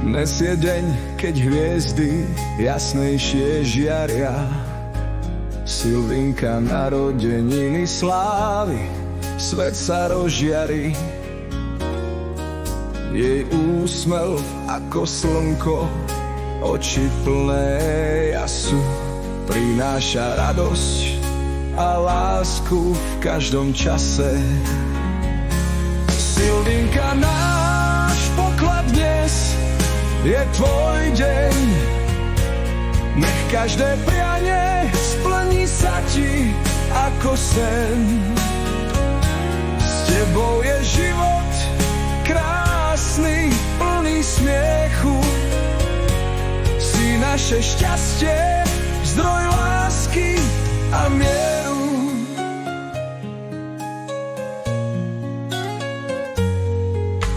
Dnes je deň, keď hviezdy jasnejšie žiaria. Silvinka narodeniny slávy, svet sa rozžiari. Jej úsmev ako slnko, oči plné jasu, prináša radosť a lásku v každom čase. Silvinka, náš poklad dnes je tvoj deň. Nech každé prianie splní sa ti ako sen. S tebou je život krásny, plný smiechu. Si naše šťastie, zdroj lásky a mieru.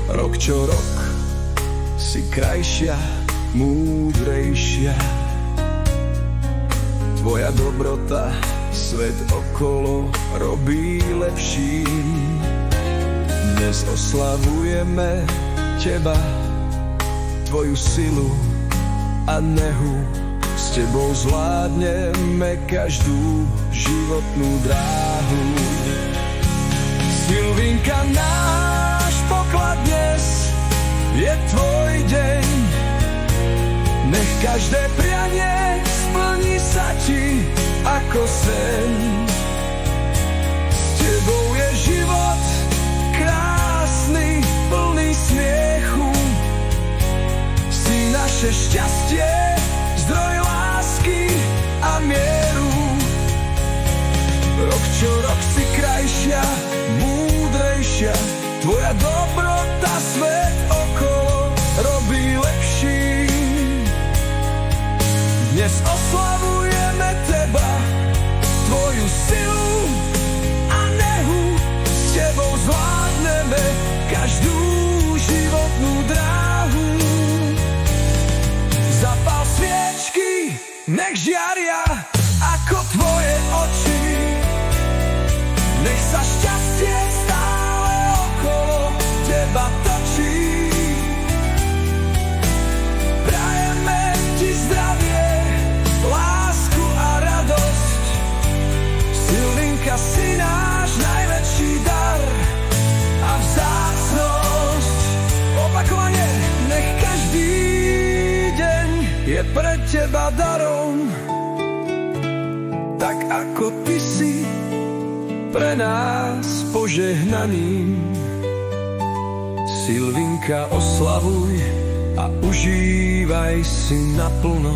Rok čo rok si krajšia, múdrejšia. Tvoja dobrota svet okolo robí lepším. Dnes oslavujeme teba, tvoju silu a nehu. S tebou zvládneme každú životnú dráhu. Silvinka, náš poklad dnes je tvoj deň. Nech každé prianie splní sa ti ako sen. S tebou je život krásny, plný smiechu. Si naše šťastie, zdroj lásky a mieru. Rok čo rok si krajšia, múdrejšia. Tvoja dobrota svet okolo robí lepší. Dnes oslavujeme teba, tvoju silu a nehu. S tebou zvládneme každú životnú dráhu. Zapal sviečky, nech žiaria ako tvoje oči. Nech sa šťastie stále okolo teba točí. Prajeme ti zdravie, lásku a radosť. Silvinka, si náš najväčší dar a vzácnosť. Opakovane, nech každý deň je pre teba darom, tak ako ty si pre nás požehnaním. Silvinka, oslavuj a užívaj si naplno